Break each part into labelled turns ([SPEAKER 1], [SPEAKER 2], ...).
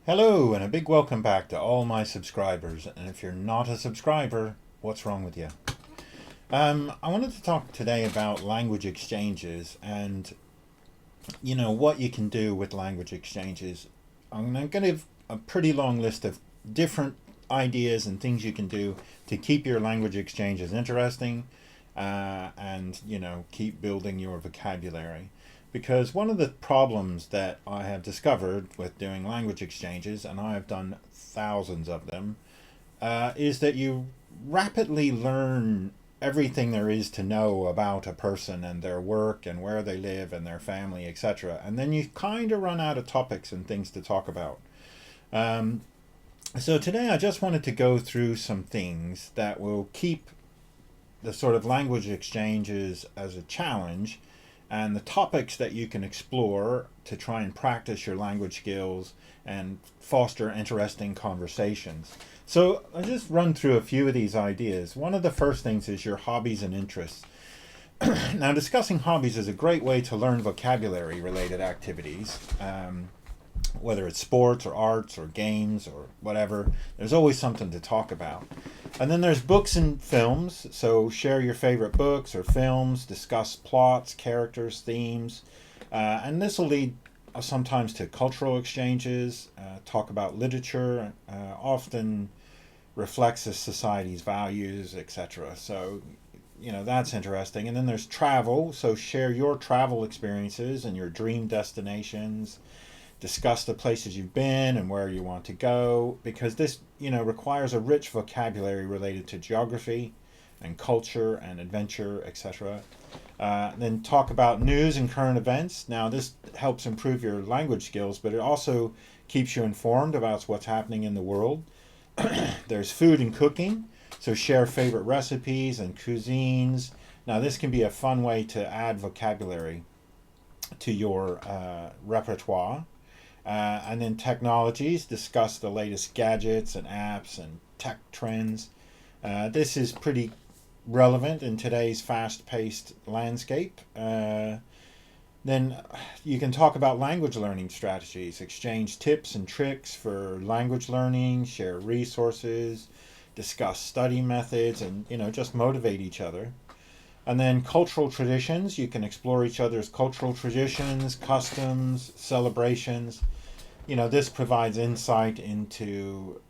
[SPEAKER 1] Hello, and a big welcome back to all my subscribers. And if you're not a subscriber, what's wrong with you? I wanted to talk today about language exchanges and what you can do with language exchanges. I'm going to give a pretty long list of different ideas and things you can do to keep your language exchanges interesting, and keep building your vocabulary. Because one of the problems that I have discovered with doing language exchanges, and I have done thousands of them, is that you rapidly learn everything there is to know about a person and their work and where they live and their family, etc. And then you kind of run out of topics and things to talk about. Um, so today I just wanted to go through some things that will keep the sort of language exchanges as a challenge, and the topics that you can explore to try and practice your language skills and foster interesting conversations. So I'll just run through a few of these ideas. One of the first things is your hobbies and interests. Now, discussing hobbies is a great way to learn vocabulary related activities. Whether it's sports or arts or games or whatever, there's always something to talk about. And then there's books and films, so share your favorite books or films, discuss plots, characters, themes, and this will lead sometimes to cultural exchanges, talk about literature, often reflects a society's values, etc. So, that's interesting. And then there's travel, so share your travel experiences and your dream destinations, discuss the places you've been and where you want to go, because this requires a rich vocabulary related to geography and culture and adventure, etc. Then talk about news and current events. Now this helps improve your language skills, but it also keeps you informed about what's happening in the world. There's food and cooking, so share favorite recipes and cuisines. Now this can be a fun way to add vocabulary to your repertoire. And then technologies, discuss the latest gadgets and apps and tech trends. This is pretty relevant in today's fast-paced landscape. Then you can talk about language learning strategies, exchange tips and tricks for language learning, share resources, discuss study methods, and just motivate each other. And then cultural traditions, you can explore each other's cultural traditions, customs, celebrations. This provides insight into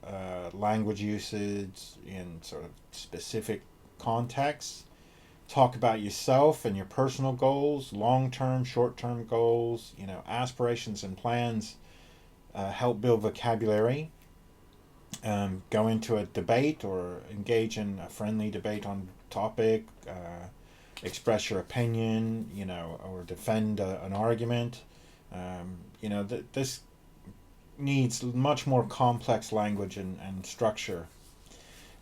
[SPEAKER 1] language usage in sort of specific contexts. Talk about yourself and your personal goals, long-term, short-term goals, aspirations and plans. Help build vocabulary. Go into a debate or engage in a friendly debate on topic. Express your opinion, or defend an argument. This needs much more complex language and structure.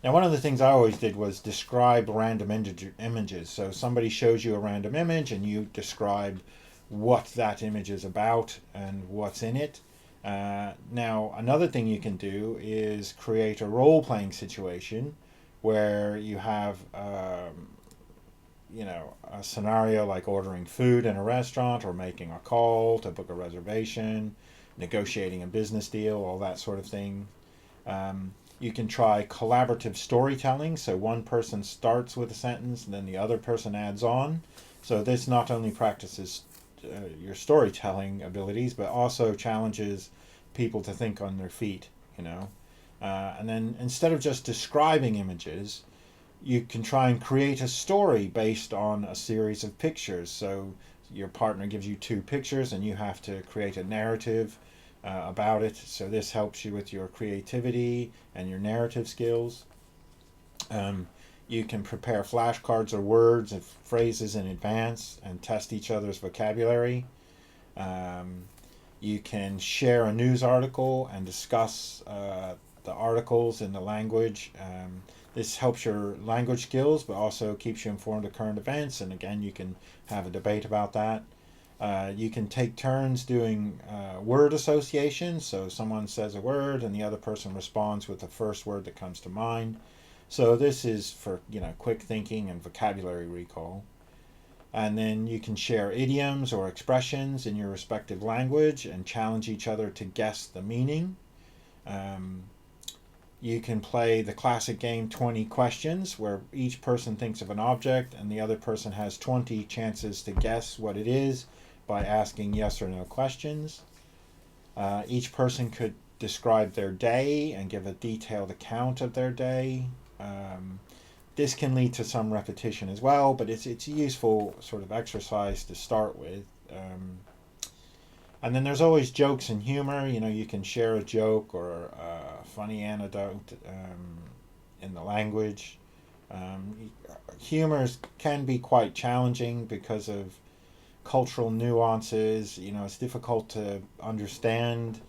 [SPEAKER 1] Now, one of the things I always did was describe random images. So somebody shows you a random image and you describe what that image is about and what's in it. Now, another thing you can do is create a role-playing situation where you have a scenario like ordering food in a restaurant or making a call to book a reservation, negotiating a business deal, all that sort of thing. You can try collaborative storytelling, so one person starts with a sentence and then the other person adds on. So this not only practices your storytelling abilities, but also challenges people to think on their feet, And then instead of just describing images, you can try and create a story based on a series of pictures. So your partner gives you two pictures and you have to create a narrative about it. So this helps you with your creativity and your narrative skills. You can prepare flashcards or words and phrases in advance and test each other's vocabulary. You can share a news article and discuss the articles in the language. This helps your language skills, but also keeps you informed of current events. And again, you can have a debate about that. You can take turns doing word association. So someone says a word and the other person responds with the first word that comes to mind. So this is for quick thinking and vocabulary recall. And then you can share idioms or expressions in your respective language and challenge each other to guess the meaning. You can play the classic game 20 questions, where each person thinks of an object and the other person has 20 chances to guess what it is by asking yes or no questions. Each person could describe their day and give a detailed account of their day. This can lead to some repetition as well, but it's a useful sort of exercise to start with. And then there's always jokes and humor. You know, you can share a joke or a funny anecdote in the language. Humor can be quite challenging because of cultural nuances. You know, it's difficult to understand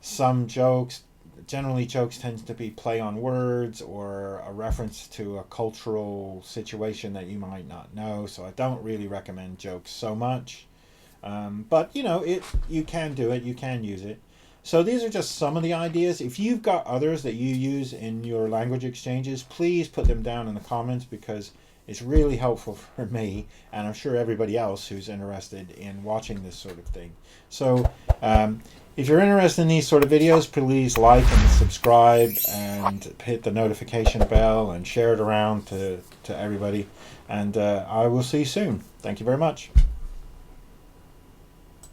[SPEAKER 1] some jokes. Generally, jokes tend to be play on words or a reference to a cultural situation that you might not know. So I don't really recommend jokes so much. But you know, you can do it, you can use it. So these are just some of the ideas. If you've got others that you use in your language exchanges, please put them down in the comments, because it's really helpful for me, and I'm sure everybody else who's interested in watching this sort of thing. So if you're interested in these sort of videos, please like and subscribe and hit the notification bell and share it around to everybody. And I will see you soon. Thank you very much.